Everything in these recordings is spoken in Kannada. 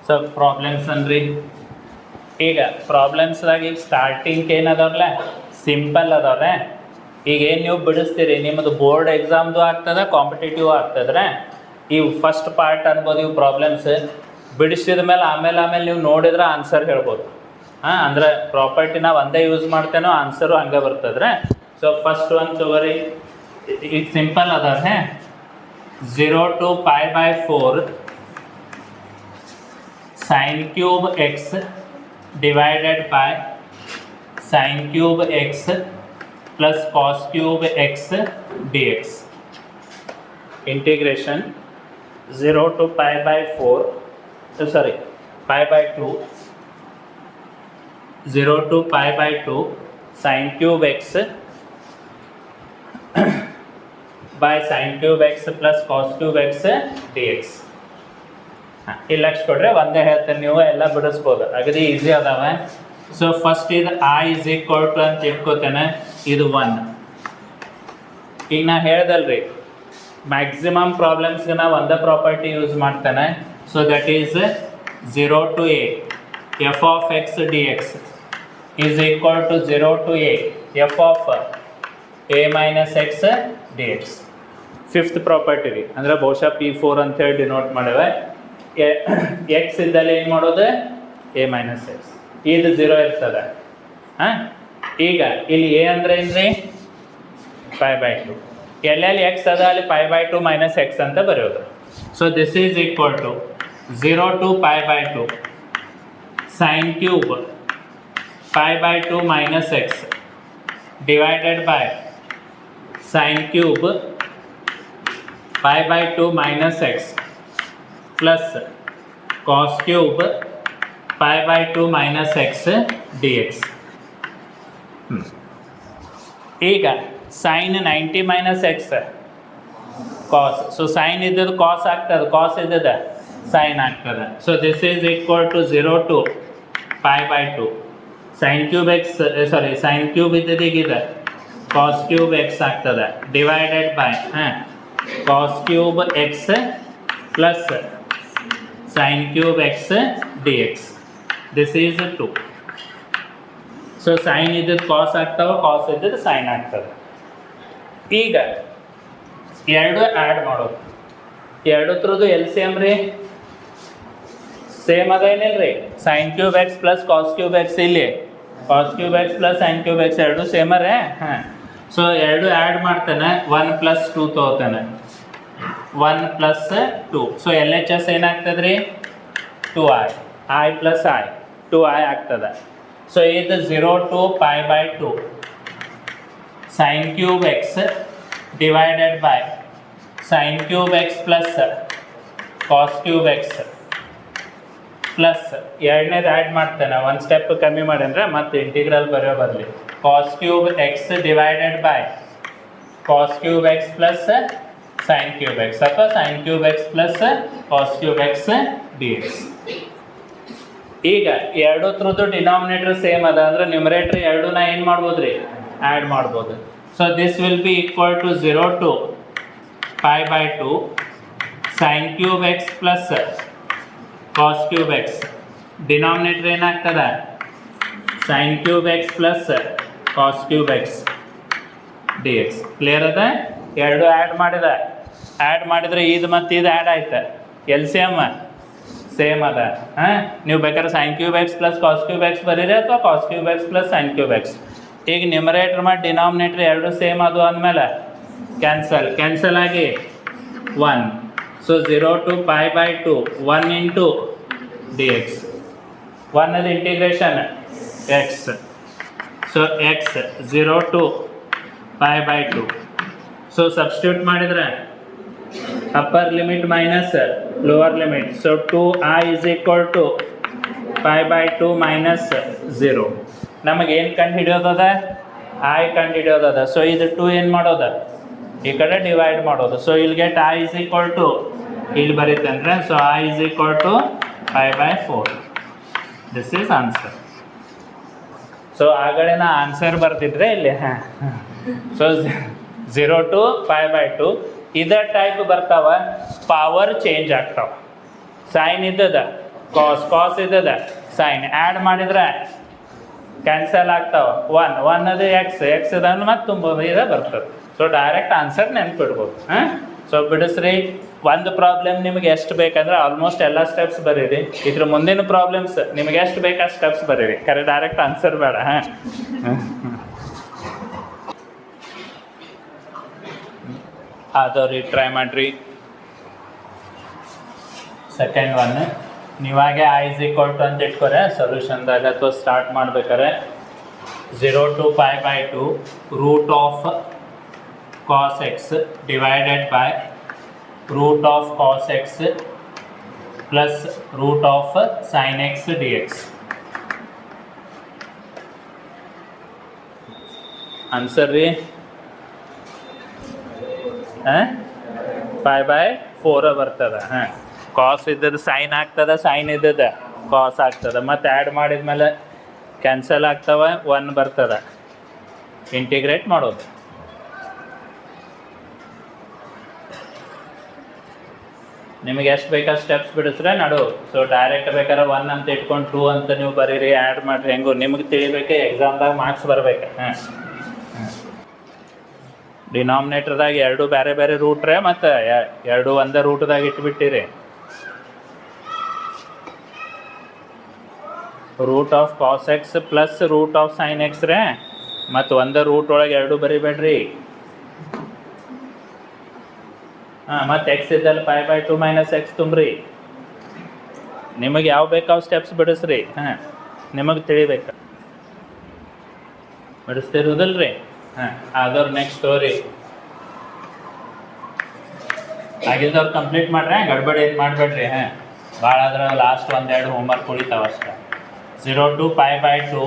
ಸೊ ಪ್ರಾಬ್ಲಮ್ಸ್ ಅನ್ರಿ ಈಗ ಪ್ರಾಬ್ಲಮ್ಸ್ದಾಗ ಈಗ ಸ್ಟಾರ್ಟಿಂಗ್ ಏನದವ್ರಲ್ಲ ಸಿಂಪಲ್ ಅದಾವ್ರೆ. ಈಗ ಏನು ನೀವು ಬಿಡಿಸ್ತೀರಿ ನಿಮ್ಮದು ಬೋರ್ಡ್ ಎಕ್ಸಾಮ್ದು ಆಗ್ತದೆ, ಕಾಂಪಿಟೇಟಿವ್ ಆಗ್ತದ್ರೆ. ಇವು ಫಸ್ಟ್ ಪಾರ್ಟ್ ಅನ್ಬೋದು. ಇವು ಪ್ರಾಬ್ಲಮ್ಸ್ ಬಿಡಿಸಿದ ಮೇಲೆ ಆಮೇಲೆ ನೀವು ನೋಡಿದ್ರೆ ಆನ್ಸರ್ ಹೇಳ್ಬೋದು. ಅಂದರೆ ಪ್ರಾಪರ್ಟಿ ನಾವು ಒಂದೇ ಯೂಸ್ ಮಾಡ್ತೇನೋ ಆನ್ಸರು ಹಂಗೆ ಬರ್ತದ್ರೆ. ಸೊ ಫಸ್ಟ್ ಒನ್ ತಗೋರಿ, ಈಗ ಸಿಂಪಲ್ ಅದಾವೆ. 0 to π/4 sin cube x divided by sin cube x plus cos cube x dx. Integration 0 to π/4 π/2 0 to π/2 sin cube x by sin cube x plus cos cube x dx. ಇಲ್ಲಿ ಲಕ್ಷ ಕೊಡ್ರೆ ಒಂದೇ ಹೇಳ್ತೇನೆ, ನೀವು ಎಲ್ಲ ಬಿಡಿಸ್ಬೋದು, ಅಗದಿ ಈಸಿ ಅದಾವೆ. ಸೊ ಫಸ್ಟ್ ಇದು i = ಅಂತ ಇಟ್ಕೋತೇನೆ, ಇದು 1. ಈಗ ನಾ ಹೇಳ್ದಲ್ರಿ ಮ್ಯಾಕ್ಸಿಮಮ್ ಪ್ರಾಬ್ಲಮ್ಸ್ಗೆ ನಾವು ಒಂದೇ ಪ್ರಾಪರ್ಟಿ ಯೂಸ್ ಮಾಡ್ತೇನೆ. So that is 0 to a f of x dx is equal to 0 to a f of a minus x dx. Fifth property ರೀ, ಅಂದರೆ ಬಹುಶಃ P4 ಅಂತೇಳಿ ಡಿನೋಟ್ ಮಾಡೇವೆ. ಎಕ್ಸ್ ಇದ್ದಲ್ಲಿ ಏನು ಮಾಡೋದು a minus x, ಇದು 0 ಇರ್ತದೆ. ಈಗ ಇಲ್ಲಿ a ಅಂದರೆ ಏನ್ರಿ π/2, ಎಲ್ಲೆಲ್ಲಿ ಎಕ್ಸ್ ಅದ ಅಲ್ಲಿ π/2 ಮೈನಸ್ ಎಕ್ಸ್ ಅಂತ ಬರೆಯೋದು. So this is equal to 0 to π/2 sin cube π/2 minus x divided by sin cube π/2 minus x plus cos cube π/2 minus x dx. ಈಗ sin 90 minus x cos, so sin ಇದ್ದದ್ದು cos ಆಗ್ತದೆ, cos ಇದ್ದದ sin ಆಗ್ತದೆ. So this is equal to 0 to π/2 sin cube x sin cube ಇದ್ದದಿಗಿದೆ cos cube x ಆಗ್ತದೆ divided by cos cube x plus sin cube x dx. This is 2. So sin ಇದ್ದದ್ದು cos ಆಗ್ತಾವೆ, cos ಇದ್ದದ್ದು sin ಆಗ್ತದೆ. ಈಗ ಎರಡು ಆ್ಯಡ್ ಮಾಡೋದು, ಎರಡು ಥರದ್ದು LCM ರೀ ಸೇಮ್ ಅದೇನಿಲ್ಲ ರೀ. sin cube x plus cos cube x, ಇಲ್ಲಿ cos cube x plus sin cube x ಎರಡು ಸೇಮರೇ. ಸೊ ಎರಡು ಆ್ಯಡ್ ಮಾಡ್ತೇನೆ, 1 + 2 ತೊಗೋತೇನೆ, 1 + 2. ಸೊ LHS ಏನಾಗ್ತದೆ ರೀ 2i, i plus i 2i ಆಗ್ತದೆ. ಸೊ ಇದು 0 to π/2 sin cube x divided by sin cube x plus cos cube x plus ಎರಡನೇದು ಆ್ಯಡ್ ಮಾಡ್ತೇನೆ, ಒಂದು ಸ್ಟೆಪ್ ಕಮ್ಮಿ ಮಾಡಂದ್ರೆ ಮತ್ತೆ ಇಂಟಿಗ್ರಲ್ ಬರೆಯೋ ಬರಲಿ. cos cube x divided by cos cube x plus sin cube x ಅಥವಾ sin cube x plus cos cube x dx. ಈಗ ಎರಡು ಥರದ್ದು ಡಿನಾಮಿನೇಟರ್ ಸೇಮ್ ಅದ ಅಂದ್ರೆ ನ್ಯೂಮರೇಟರ್ ಎರಡನ್ನ ಏನು ಮಾಡ್ಬೋದು ರೀ ಆ್ಯಡ್ ಮಾಡ್ಬೋದು. So this will be equal to 0 to π/2 sin cube x plus cos cube x, denominator ಏನಾಗ್ತದೆ sin cube x plus cos cube x dx. Clear ಅದ? ಎರಡು ಆ್ಯಡ್ ಮಾಡಿದ್ರೆ ಇದು ಮತ್ತು ಇದು ಆ್ಯಡ್ ಆಯ್ತು, LCM ಸೇಮ್ ಅದ. ನೀವು ಬೇಕಾದ್ರೆ sin cube x plus cos cube x ಬರೀರಿ ಅಥವಾ cos cube x plus sin cube x. ಈಗ ನ್ಯೂಮರೇಟರ್ ಮತ್ತು ಡಿನಾಮಿನೇಟರ್ ಎರಡು ಸೇಮ್ ಅದು ಅಂದಮೇಲೆ ಕ್ಯಾನ್ಸಲ್ ಆಗಿ 1. So 0 to π/2 1 into dx. 1 ಅದು integration x. So x 0 to π/2. So substitute ಮಾಡಿದ್ರೆ upper limit minus lower limit. So 2i is equal to π/2 minus 0. ನಮಗೇನು ಕಂಡು ಹಿಡಿಯೋದದ i ಕಂಡು ಹಿಡಿಯೋದದ. ಸೊ ಇದು 2 ಏನು ಮಾಡೋದ ಈ ಕಡೆ ಡಿವೈಡ್ ಮಾಡೋದು. ಸೊ ಇಲ್ಲಿ get i is equal to ಇಲ್ಲಿ ಬರೀತಂದ್ರೆ so i is equal to π/4. This is answer. So ಆಗಲೇ ನಾ ಆನ್ಸರ್ ಬರ್ತಿದ್ರೆ ಇಲ್ಲಿ ಸೊ 0 to π/2 ಇದೇ ಟೈಪ್ ಬರ್ತಾವ, ಪವರ್ ಚೇಂಜ್ ಆಗ್ತಾವ. ಸೈನ್ ಇದ್ದದ ಕಾಸ್ ಇದ್ದದ ಸೈನ್ ಆ್ಯಡ್ ಮಾಡಿದ್ರೆ ಕ್ಯಾನ್ಸಲ್ ಆಗ್ತಾವ ಒನ್ ಅದು ಎಕ್ಸ್ ಅದನ್ನು ಮತ್ತೆ ತುಂಬೋದು ಇದೇ ಬರ್ತದೆ. ಸೊ ಡೈರೆಕ್ಟ್ ಆನ್ಸರ್ ನೆನ್ಪಿಡ್ಬೋದು. ಹಾಂ, ಸೊ ಬಿಡಿಸ್ರಿ. ಒಂದು ಪ್ರಾಬ್ಲಮ್ ನಿಮಗೆ ಎಷ್ಟು ಬೇಕಂದ್ರೆ ಆಲ್ಮೋಸ್ಟ್ ಎಲ್ಲ ಸ್ಟೆಪ್ಸ್ ಬರೀರಿ. ಇದ್ರ ಮುಂದಿನ ಪ್ರಾಬ್ಲಮ್ಸ್ ನಿಮಗೆ ಎಷ್ಟು ಬೇಕು ಆ ಸ್ಟೆಪ್ಸ್ ಬರೀರಿ, ಖರೆ ಡೈರೆಕ್ಟ್ ಆನ್ಸರ್ ಬೇಡ. ಹಾಂ, ಅದವ್ರಿ ಟ್ರೈ ಮಾಡಿರಿ. ಸೆಕೆಂಡ್ ಒನ್ ನೀವಾಗೆ i = ಅಂತ ಇಟ್ಕೊರೆ ಸೊಲ್ಯೂಷನ್ದಾಗ ಅಥವಾ ಸ್ಟಾರ್ಟ್ ಮಾಡ್ಬೇಕಾರೆ 0 to π/2 root of cos x divided by root of cos x plus root of sin x dx. Answer ರೀ π/4 ಬರ್ತದೆ. ಹಾಂ, ಕಾಸ್ ಇದ್ದದ್ದು ಸೈನ್ ಆಗ್ತದೆ, ಸೈನ್ ಇದ್ದದ್ದು ಕಾಸ್ ಆಗ್ತದೆ. ಮತ್ತು ಆ್ಯಡ್ ಮಾಡಿದ್ಮೇಲೆ ಕ್ಯಾನ್ಸಲ್ ಆಗ್ತವೆ, 1 ಬರ್ತದೆ. ಇಂಟಿಗ್ರೇಟ್ ಮಾಡೋದು. ನಿಮಗೆ ಎಷ್ಟು ಬೇಕಾದ ಸ್ಟೆಪ್ಸ್ ಬಿಡಿಸ್ರೆ ನಡು. ಸೊ ಡೈರೆಕ್ಟ್ ಬೇಕಾದ್ರೆ 1 ಅಂತ ಇಟ್ಕೊಂಡು 2 ಅಂತ ನೀವು ಬರೀರಿ, ಆ್ಯಡ್ ಮಾಡಿರಿ. ಹೆಂಗು ನಿಮಗೆ ತಿಳಿಬೇಕು, ಎಕ್ಸಾಮ್ದಾಗ ಮಾರ್ಕ್ಸ್ ಬರ್ಬೇಕು. ಹಾಂ, ಡಿನಾಮಿನೇಟರ್ದಾಗ 2 ಬೇರೆ ಬೇರೆ ರೂಟ್ ರೇ, ಮತ್ತು 2 ಒಂದೇ ರೂಟ್ದಾಗ ಇಟ್ಬಿಟ್ಟಿರಿ. Root of cos x plus root of sine x ರೇ, ಮತ್ತು ಒಂದೇ ರೂಟ್ ಒಳಗೆ 2 ಬರಿಬೇಡ್ರಿ. ಹಾಂ, ಮತ್ತು ಎಕ್ಸ್ ಇದ್ದಲ್ಲಿ π/2 - x ತುಂಬ್ರಿ. ನಿಮಗೆ ಯಾವ ಬೇಕಾವ ಸ್ಟೆಪ್ಸ್ ಬಿಡಿಸ್ರಿ. ಹಾಂ, ನಿಮಗೆ ತಿಳಿಬೇಕು. ಬಿಡಿಸ್ತಿರೋದಿಲ್ಲ ರೀ. ಹಾಂ, ಆದವ್ರು ನೆಕ್ಸ್ಟ್ ಸ್ಟೋರಿ ಆಗಿಲ್ದವ್ರು ಕಂಪ್ಲೀಟ್ ಮಾಡ್ರಿ. ಗಡ್ಬಡಿ ಏನು ಮಾಡಬೇಡ್ರಿ. ಹಾಂ, ಭಾಳ ಆದ್ರೆ ಲಾಸ್ಟ್ 1-2 ಹೋಮ್ವರ್ಕ್ ಉಳಿತಾವ ಅಷ್ಟೇ. 0 to π/2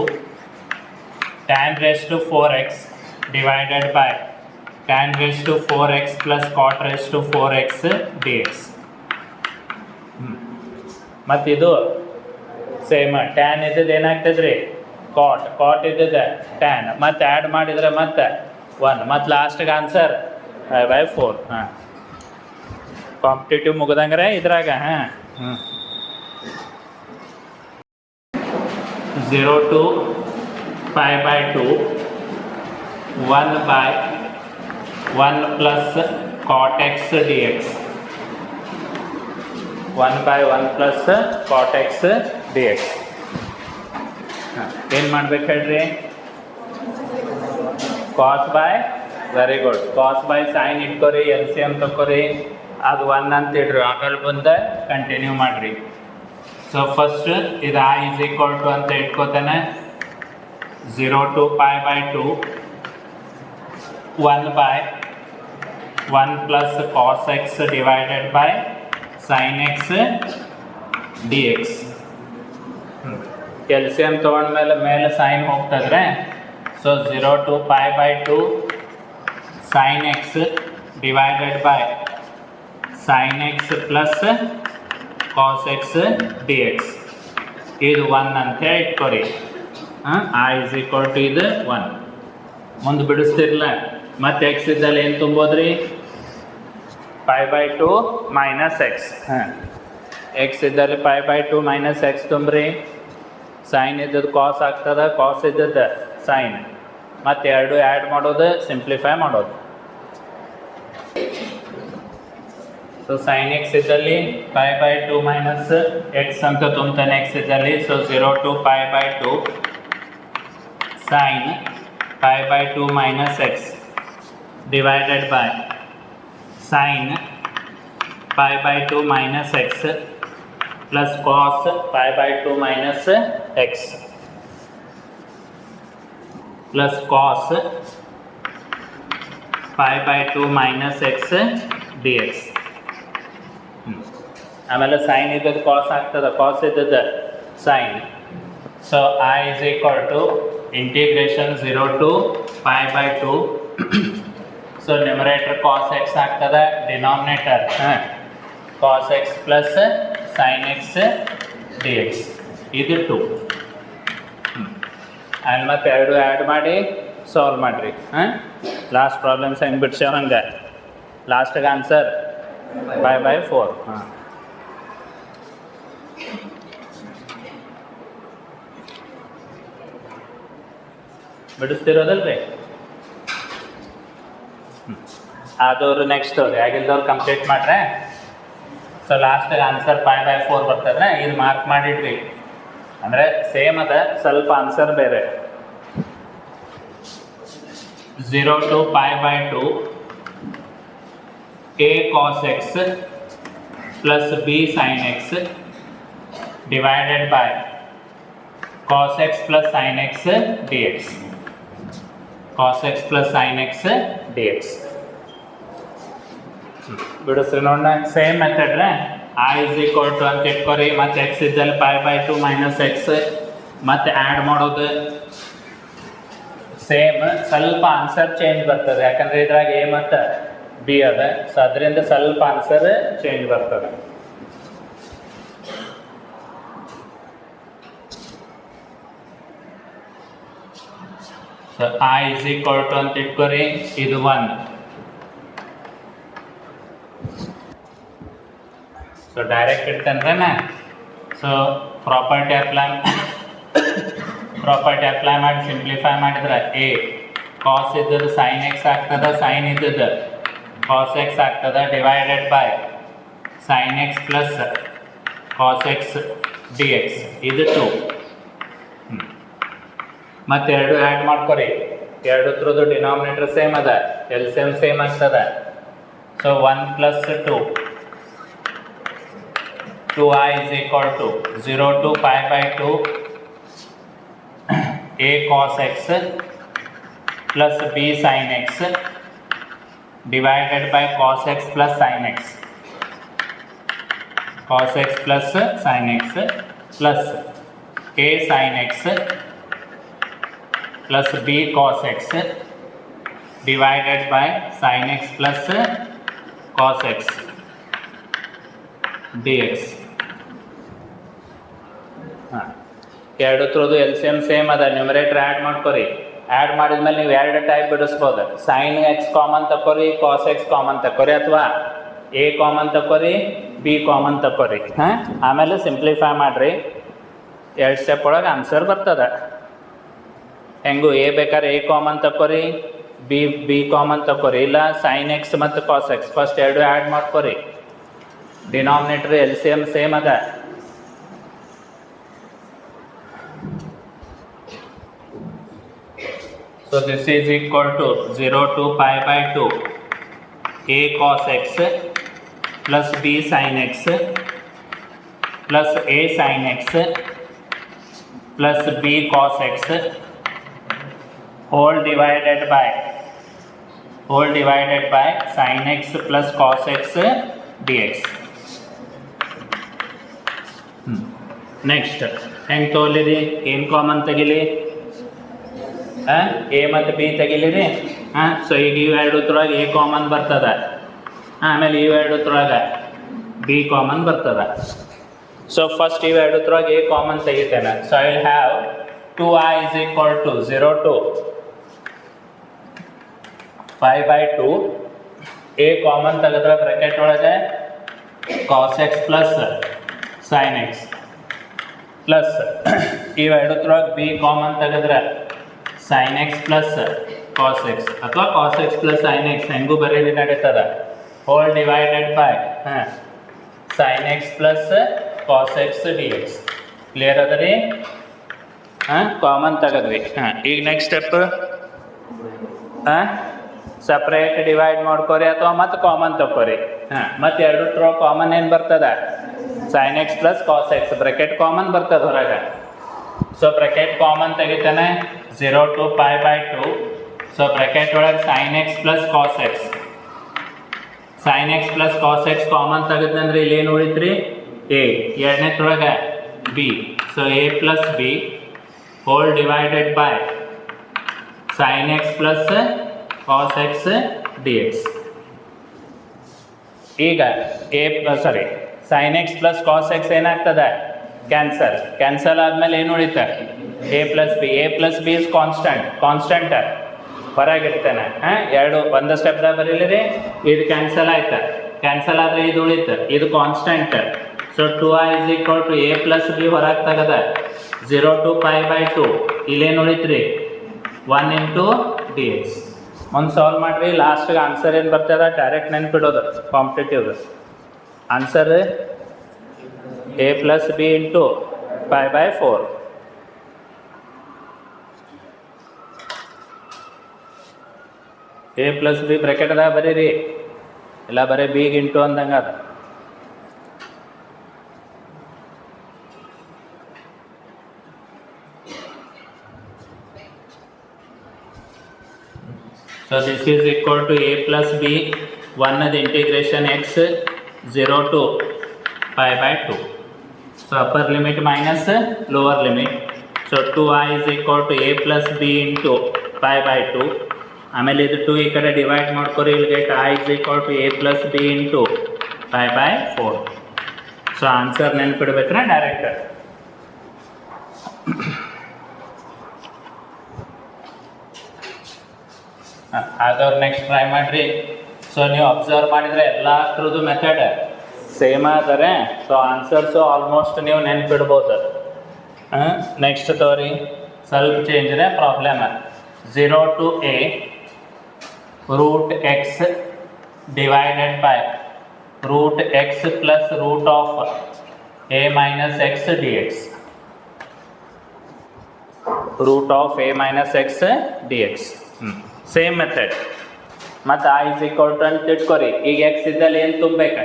tan raised to 4x divided by tan raised to 4x plus cot raised to 4x dx. ಮತ್ತು ಇದು ಸೇಮ್ ಟ್ಯಾನ್ ಇದ್ದದ್ದು ಏನಾಗ್ತದೆ ರೀ, ಕಾಟ್ ಇದ್ದದ್ದು ಟ್ಯಾನ್, ಮತ್ತು ಆ್ಯಡ್ ಮಾಡಿದರೆ ಮತ್ತೆ 1, ಮತ್ತು ಲಾಸ್ಟಿಗೆ ಆನ್ಸರ್ π/4. ಹಾಂ, ಕಾಂಪಿಟೇಟಿವ್ ಮುಗ್ದಂಗ್ರೆ ಇದ್ರಾಗ. ಹಾಂ, 0 to π/2 1/1 plus cot x dx. 1/1 plus cot x dx. ಏನು ಮಾಡ್ಬೇಕು ಹೇಳ್ರಿ? Cos by, very good, cos by sine ಇಟ್ಕೊರಿ, LCM ತಗೋರಿ, ಅದು 1 ಅಂತ ಇಡ್ರಿ. ಆಮೇಲೆ ಮುಂದೆ ಕಂಟಿನ್ಯೂ ಮಾಡಿರಿ. ಸೊ ಫಸ್ಟ್ ಇದು i = ಅಂತ ಇಟ್ಕೋತಾನೆ. 0 to π/2 1/1 plus cos x divided by sin x dx. LCM ತೊಗೊಂಡ್ಮೇಲೆ ಮೇಲೆ ಸೈನ್ ಹೋಗ್ತದ್ರೆ. So 0 to π/2 sin x divided by sin x plus cos x dx. ಇದು 1 ಅಂತ ಇಟ್ಕೊರಿ. i = ಇದು 1. ಮುಂದೆ ಬಿಡಿಸ್ತಿರ್ಲ. ಮತ್ತು x ಇದ್ದಲ್ಲಿ ಏನು ತುಂಬೋದ್ರಿ? π/2 - x. ಹಾಂ, x ಇದ್ದಲ್ಲಿ π/2 - x ತುಂಬ್ರಿ. ಸೈನ್ ಇದ್ದದ್ದು ಕಾಸ್ ಆಗ್ತದೆ, ಕಾಸ್ ಇದ್ದದ್ದು ಸೈನ್, ಮತ್ತು 2 ಆ್ಯಡ್ ಮಾಡೋದು, ಸಿಂಪ್ಲಿಫೈ ಮಾಡೋದು. ಸೊ ಸೈನ್ ಎಕ್ಸ್ ಇದ್ದಲ್ಲಿ π/2 - x ಅಂತ ತುಂಬ್ತಾನೆ x ಇದ್ದಲ್ಲಿ. So 0 to π/2 sin π/2 - x divided by sin π/2 - x plus cos π/2 - x plus cos π/2 - x dx. ಆಮೇಲೆ ಸೈನ್ ಇದ್ದದ್ದು ಕಾಸ್ ಆಗ್ತದೆ, ಕಾಸ್ ಇದ್ದದ್ದು sine. So i = integration 0 to π/2. So numerator cos x ಆಗ್ತದೆ, denominator cos x plus sine x dx. ಇದು 2. ಅಲ್ಲಿ ಮತ್ತೆ 2 ಆ್ಯಡ್ ಮಾಡಿ ಸಾಲ್ವ್ ಮಾಡಿರಿ. ಹಾಂ, ಲಾಸ್ಟ್ ಪ್ರಾಬ್ಲಮ್ಸ್ ಹೆಂಗೆ ಬಿಡ್ಸೇವೆ ಹಂಗೆ ಲಾಸ್ಟಿಗೆ ಆನ್ಸರ್ π/4. ಹಾಂ, ಬಿಡಿಸ್ತಿರೋದಲ್ರಿ ಆದವ್ರು ನೆಕ್ಸ್ಟ್ ಅವ್ರಿ ಆಗಿಲ್ದವ್ರು ಕಂಪ್ಲೀಟ್ ಮಾಡ್ರೆ. ಸೊ ಲಾಸ್ಟಿಗೆ ಆನ್ಸರ್ 5/4 ಬರ್ತದ್ರೆ ಇದು ಮಾರ್ಕ್ ಮಾಡಿಡ್ರಿ. ಅಂದರೆ ಸೇಮ್ ಅದ, ಸ್ವಲ್ಪ ಆನ್ಸರ್ ಬೇರೆ. 0 to π/2 a cos x plus b sin x divided by cos x plus sin x dx. cos x plus sin x dx. ಬಿಡಿಸ್ರಿ ನೋಡೋಣ. ಸೇಮ್ ಮೆಥಡ್ ರೀ. i is equal to ಅಂತ ಇಟ್ಕೊರಿ, ಮತ್ತು x ಇದ್ದಲ್ಲಿ π/2 ಮೈನಸ್ ಎಕ್ಸ್ ಮತ್ತೆ ಆ್ಯಡ್ ಮಾಡೋದು. ಸೇಮ್, ಸ್ವಲ್ಪ ಆನ್ಸರ್ ಚೇಂಜ್ ಬರ್ತದೆ ಯಾಕಂದ್ರೆ ಇದ್ರಾಗ ಎ ಮತ್ತು ಬಿ ಅದ. ಸೊ ಅದರಿಂದ ಸ್ವಲ್ಪ ಆನ್ಸರ್ ಚೇಂಜ್ ಬರ್ತದೆ. So i is equal to ಅಂತ ಇಟ್ಕೊರಿ, ಇದು 1. ಸೊ ಡೈರೆಕ್ಟ್ ಇಡ್ತೇನೆ. ಸೊ ಪ್ರಾಪರ್ಟಿ ಅಪ್ಲೈ ಮಾಡಿ ಸಿಂಪ್ಲಿಫೈ ಮಾಡಿದ್ರೆ ಎ ಕಾಸ್ ಇದ್ದದ್ದು ಸೈನ್ ಎಕ್ಸ್ ಆಗ್ತದೆ, ಸೈನ್ ಇದ್ದದ್ದು ಕಾಸ್ ಎಕ್ಸ್ ಆಗ್ತದೆ, divided by sine x plus cos x d x. ಇದು 2. ಮತ್ತು ಎರಡು ಆ್ಯಡ್ ಮಾಡ್ಕೊರಿ. ಎರಡತ್ರದ್ದು ಡಿನಾಮಿನೇಟರ್ ಸೇಮ್ ಅದ, LCM ಸೇಮ್ ಆಗ್ತದೆ. So 1 + 2 2i is equal to 0 to π/2 a cos x plus b sin x divided by cos x plus sin x. cos x plus sin x plus a sin x plus b cos x divided by sin x plus cos x dx. ಎರಡತ್ರದ್ದು LCM ಸೇಮ್ ಅದ, ನ್ಯೂಮರೇಟರ್ ಆ್ಯಡ್ ಮಾಡ್ಕೊರಿ. ಆ್ಯಡ್ ಮಾಡಿದ್ಮೇಲೆ ನೀವು ಎರಡು ಟೈಪ್ ಬಿಡಿಸ್ಬೋದು. ಸೈನ್ ಎಕ್ಸ್ ಕಾಮನ್ ತಕೋರಿ, ಕಾಸ್ ಎಕ್ಸ್ ಕಾಮನ್ ತಕೋರಿ, ಅಥವಾ ಎ ಕಾಮನ್ ತಕೋರಿ, ಬಿ ಕಾಮನ್ ತಕೋರಿ. ಆಮೇಲೆ ಸಿಂಪ್ಲಿಫೈ ಮಾಡಿರಿ. 2 ಸ್ಟೆಪ್ ಒಳಗೆ ಆನ್ಸರ್ ಬರ್ತದೆ. ಹೆಂಗು ಎ ಬೇಕಾದ್ರೆ ಎ ಕಾಮನ್ ತಕೋರಿ, ಬಿ ಕಾಮನ್ ತಕೋರಿ, ಇಲ್ಲ ಸೈನ್ ಎಕ್ಸ್ ಮತ್ತು ಕಾಸ್ ಎಕ್ಸ್ ಫಸ್ಟ್ ಎರಡು ಆ್ಯಡ್ ಮಾಡ್ಕೊರಿ. ಡಿನಾಮಿನೇಟರ್ LCM ಸೇಮ್ ಅದ. So this is equal to 0 to π/2 a cos x plus b sin x plus a sin x plus b cos x whole divided by sin x plus cos x dx. Next ಹೆಂಗೆ ತೊಗೊಲಿರಿ? ಏನು ಕಾಮನ್ ತೆಗಿಲಿ? ಎ ಮತ್ತು ಬಿ ತೆಗಿಲಿರಿ. ಸೊ ಈಗ ಇವು ಎರಡತ್ರೊಳಗೆ ಎ ಕಾಮನ್ ಬರ್ತದೆ, ಆಮೇಲೆ ಇವು ಎರಡತ್ರೊಳಗೆ ಬಿ ಕಾಮನ್ ಬರ್ತದೆ. ಸೊ ಫಸ್ಟ್ ಇವು ಎರಡತ್ರೊಳಗೆ ಎ ಕಾಮನ್ ತೆಗಿತೇನೆ. So I will have 2i is equal to 0 to π/2 a common ತೆಗೆದ್ರೆ ಬ್ರ್ಯಾಕೆಟ್ ಒಳಗೆ cos x plus sin x plus ಇವು ಎರಡತ್ರೊಳಗೆ ಬಿ ಕಾಮನ್ ತೆಗೆದ್ರೆ sin x plus cos x ಅಥವಾ cos x plus sin x ಹೆಂಗೂ ಬರೀರಿ ನಡೀತದ. Hole divided by sin x plus cos x dx. Clear ಅದ ರೀ? ಕಾಮನ್ ತೆಗೆದ್ವಿ. ಈಗ ನೆಕ್ಸ್ಟ್ ಸ್ಟೆಪ್ ಸಪ್ರೇಟ್ ಡಿವೈಡ್ ಮಾಡ್ಕೊರಿ ಅಥವಾ ಮತ್ತು ಕಾಮನ್ ತಗೋರಿ. ಮತ್ತು ಎರಡರ ಕಾಮನ್ ಏನು ಬರ್ತದೆ? sin x plus cos x bracket common ಬರ್ತದೆ ಹೊರಗೆ. ಸೊ ಬ್ರ್ಯಾಕೆಟ್ ಕಾಮನ್ ತೆಗಿತಾನೆ 0 to π/2. ಸೊ ಬ್ರ್ಯಾಕೆಟ್ ಒಳಗೆ sin x plus cos x, sin x plus cos x ಕಾಮನ್ ತೆಗೆದಂದ್ರೆ ಇಲ್ಲಿ ಏನು ಉಳಿತ್ರಿ? ಎ. ಎರಡನೇತ್ರೊಳಗೆ b. So a plus b whole divided by sin x plus cos x dx. ಈಗ sin x plus cos x ಏನಾಗ್ತದೆ? ಕ್ಯಾನ್ಸಲ್ ಆದಮೇಲೆ ಏನು ಉಳಿತ? A plus b is constant ಹೊರಗಿಡ್ತೇನೆ. ಎರಡು ಒಂದು ಸ್ಟೆಪ್ದಾಗ ಬರೀಲಿರಿ. ಇದು ಕ್ಯಾನ್ಸಲ್ ಆಯ್ತು, ಕ್ಯಾನ್ಸಲ್ ಆದರೆ ಇದು ಉಳಿತು, ಇದು constant. So 2i is equal to a plus b ಹೊರಗೆ ತೆಗದ 0 to π/2. ಇಲ್ಲೇನು ಉಳಿತ್ರಿ? 1 ಇಂಟು ಡಿ ಎಕ್ಸ್. ಒಂದು ಸಾಲ್ವ್ ಮಾಡಿರಿ, ಲಾಸ್ಟ್ಗೆ ಆನ್ಸರ್ ಏನು ಬರ್ತದ ಡೈರೆಕ್ಟ್ ನೆನ್ಪಿಡೋದು competitive answer a plus b into 5/4. a plus b ಬ್ರ್ಯಾಕೆಟ್ದಾಗ ಬರೀರಿ, ಇಲ್ಲ ಬರೀ ಬಿಗ್ ಇಂಟು ಅಂದಂಗೆ ಅದ. So this is equal to a plus b, 1 the integration x 0 to pi/2. So upper limit minus lower limit. So 2i is equal to a plus b into pi/2. ಆಮೇಲೆ ಇದು 2 ಈ ಕಡೆ ಡಿವೈಡ್ ಮಾಡ್ಕೊರಿ, ಇಲ್ಲಿ get i is equal to a plus b into pi/4. So answer ನೆನ್ಪಿಡ್ಬೇಕ್ರೆ ಡೈರೆಕ್ಟ್. ಆದವ್ರು ನೆಕ್ಸ್ಟ್ ಟ್ರೈ ಮಾಡಿರಿ. ಸೊ ನೀವು ಅಬ್ಸರ್ವ್ ಮಾಡಿದರೆ ಎಲ್ಲ ಥರದ್ದು ಮೆಥಡ್ ಸೇಮ್ ಆದರೆ ಸೊ ಆನ್ಸರ್ಸು ಆಲ್ಮೋಸ್ಟ್ ನೀವು ನೆನ್ಪಿಡ್ಬೋದು. ನೆಕ್ಸ್ಟ್ ತೋರಿ ಸ್ವಲ್ಪ ಚೇಂಜ್ ಇದೆ problem. 0 to a root x divided by root x plus root of a minus x dx. Root of a minus x dx. Same method. ಮತ್ತು i is equal to ಅಂತ ಇಟ್ಕೊರಿ. ಈಗ ಎಕ್ಸ್ ಇದ್ದಲ್ಲಿ ಏನು ತುಂಬಬೇಕು?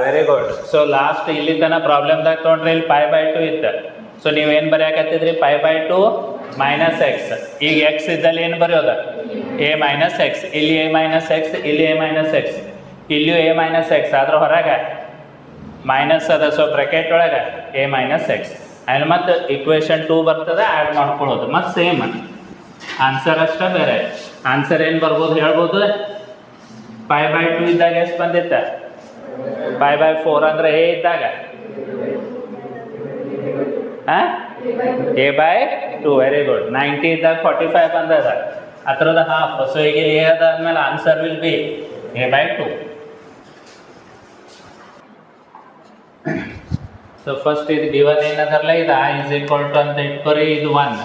Very good. ಸೊ ಲಾಸ್ಟ್ ಇಲ್ಲಿ ತನಕ ಪ್ರಾಬ್ಲಮ್ದಾಗ ತೊಗೊಂಡ್ರೆ ಇಲ್ಲಿ pi/2 ಇತ್ತು. ಸೊ ನೀವೇನು ಬರೆಯಾಕತ್ತಿದ್ರಿ? pi/2 minus X. ಈಗ ಎಕ್ಸ್ ಇದ್ದಲ್ಲಿ ಏನು ಬರೆಯೋದು? a minus X. ಇಲ್ಲಿ a ಮೈನಸ್ ಎಕ್ಸ್, ಇಲ್ಲಿ a ಮೈನಸ್ ಎಕ್ಸ್, ಇಲ್ಲಿಯೂ a ಮೈನಸ್ ಎಕ್ಸ್. ಅದ್ರ ಹೊರಗೆ ಮೈನಸ್ ಅದ. ಸೊ ಬ್ರ್ಯಾಕೆಟ್ ಒಳಗೆ a ಮೈನಸ್ ಎಕ್ಸ್. ಆಮೇಲೆ ಮತ್ತು ಇಕ್ವೇಷನ್ 2 ಬರ್ತದೆ, ಆ್ಯಡ್ ಮಾಡ್ಕೊಳ್ಳೋದು. ಮತ್ತು ಸೇಮ್ ಆನ್ಸರ್ ಅಷ್ಟೇ ಬೇರೆ. ಆನ್ಸರ್ ಏನು ಬರ್ಬೋದು ಹೇಳ್ಬೋದು? pi/2 ಇದ್ದಾಗ ಎಷ್ಟು ಬಂದಿತ್ತು? pi/4 ಅಂದರೆ a ಇದ್ದಾಗ a/2. Very good. 90 ಇದ್ದಾಗ 45 ಬಂದದ, ಹತ್ರದ ಹಾಫ್. ಸೊ ಈಗ ಇಲ್ಲಿ a ಅದಾದ್ಮೇಲೆ answer will be a/2. So first ಇದು ಗಿವನ್ ಏನದಲ್ಲ, ಇದು i is equal to ಅಂತ ಇಟ್ಕೊರಿ, ಇದು 1.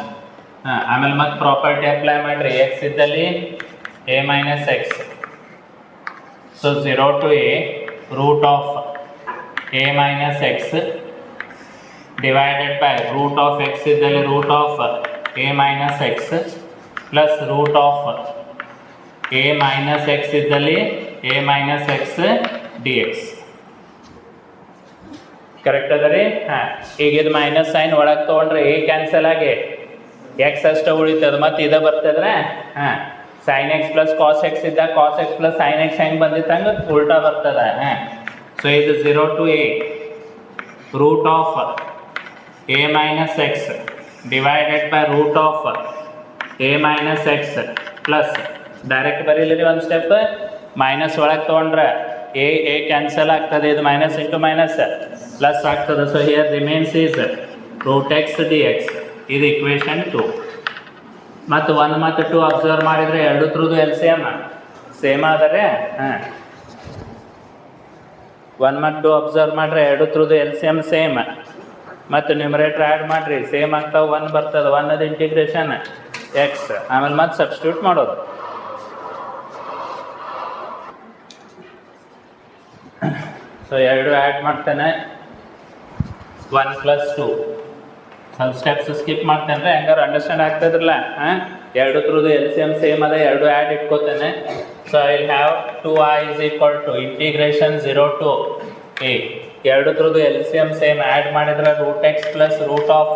ಆಮೇಲೆ ಮತ್ತೆ ಪ್ರಾಪರ್ಟಿ ಅಪ್ಲೈ ಮಾಡಿರಿ. ಎಕ್ಸ್ ಇದ್ದಲ್ಲಿ a minus x. So 0 to a root of a minus x divided by root of x ಇದ್ದಲ್ಲಿ root of a minus x plus root of a minus x ಇದ್ದಲ್ಲಿ a minus x d x. Correct ಅದ ರೀ? ಈಗ ಇದು ಮೈನಸ್ ಸೈನ್ ಒಳಗೆ ತೊಗೊಂಡ್ರೆ a ಕ್ಯಾನ್ಸಲ್ ಆಗಿ ಎಕ್ಸ್ ಅಷ್ಟು ಉಳಿತದೆ. ಮತ್ತು ಇದು ಬರ್ತದ್ರೆ sine x plus cos x ಇದ್ದಾಗ cos x plus sine x ಹೆಂಗೆ ಬಂದಿತ್ತು ಹಂಗೆ ಉಲ್ಟಾ ಬರ್ತದೆ. ಸೊ ಇದು 0 to a root of a minus x divided by root of a minus x plus direct ಬರೀಲಿ ಒಂದು ಸ್ಟೆಪ್. ಮೈನಸ್ ಒಳಗೆ ತೊಗೊಂಡ್ರೆ a ಕ್ಯಾನ್ಸಲ್ ಆಗ್ತದೆ, ಇದು ಮೈನಸ್ ಇಂಟು ಮೈನಸ್ ಪ್ಲಸ್ ಆಗ್ತದೆ. So here remains is root x d x. ಇದು ಇಕ್ವೇಷನ್ 2. ಮತ್ತು 1 ಮತ್ತು 2 ಅಬ್ಸರ್ವ್ ಮಾಡಿದರೆ ಎರಡು ಥರದ್ದು ಎಲ್ ಸೇಮ್ ಆದರೆ 1 ಮತ್ತು 2 ಅಬ್ಸರ್ವ್ ಮಾಡಿದ್ರೆ ಎರಡು ಥರದ್ದು ಎಲ್ ಸೇಮ್. ಮತ್ತು ನ್ಯೂಮರೇಟರ್ ಆ್ಯಡ್ ಮಾಡಿರಿ, ಸೇಮ್ ಆಗ್ತಾವೆ. 1 ಬರ್ತದೆ, 1 ಅದು ಇಂಟಿಗ್ರೇಷನ್ ಎಕ್ಸ್. ಆಮೇಲೆ ಮತ್ತೆ ಸಬ್ಸ್ಟಿಟ್ಯೂಟ್ ಮಾಡೋದು. ಸೊ ಎರಡು ಆ್ಯಡ್ ಮಾಡ್ತೇನೆ. 1 ಪ್ಲಸ್ 2 ಸ್ವಲ್ಪ ಸ್ಟೆಪ್ಸ್ ಸ್ಕಿಪ್ ಮಾಡ್ತೇನೆ, ಹೆಂಗಾರು ಅಂಡರ್ಸ್ಟ್ಯಾಂಡ್ ಆಗ್ತದ್ರಲ್ಲ. ಎರಡು ಥರದ್ದು ಎಲ್ ಸೇಮ್ ಅದ, ಎರಡು ಆ್ಯಡ್ ಇಟ್ಕೋತೇನೆ. So I will have 2i is equal to integration 0 to a. ಎರಡು ಥರದ್ದು ಎಲ್ ಸೇಮ್ ಆ್ಯಡ್ ಮಾಡಿದ್ರೆ root x plus root of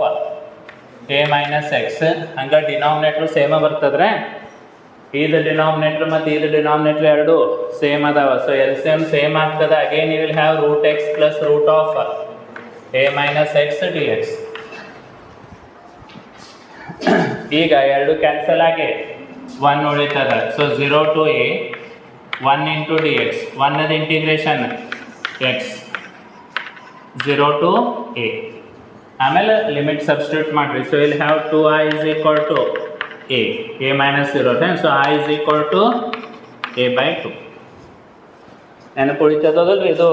a minus x. ಹಂಗೆ ಡಿನಾಮಿನೇಟ್ರು ಸೇಮ ಬರ್ತದ್ರೆ ಇದು ಡಿನಾಮಿನೇಟ್ರ್ ಮತ್ತು ಇದು ಡಿನಾಮಿನೇಟ್ರ್ ಎರಡು ಸೇಮ್ ಅದಾವ. ಸೊ ಎಲ್ ಸೇಮ್ ಆಗ್ತದೆ. Again you will have root x plus root of a minus x d x. ಈಗ ಎರಡು ಕ್ಯಾನ್ಸಲ್ ಆಗಿ 1 ಉಳಿತದ. So 0 to a 1 into d X. 1 ಅದು ಇಂಟಿಗ್ರೇಷನ್ ಎಕ್ಸ್ 0 to a. ಆಮೇಲೆ ಲಿಮಿಟ್ ಸಬ್ಸ್ಟಿಟ್ಯೂಟ್ ಮಾಡಿರಿ. ಸೊ ಇಲ್ಲಿ have 2i is equal to a minus 0. So i is equal to a/2. ನೆನಪು ಉಳಿತದಲ್ರಿ ಇದು?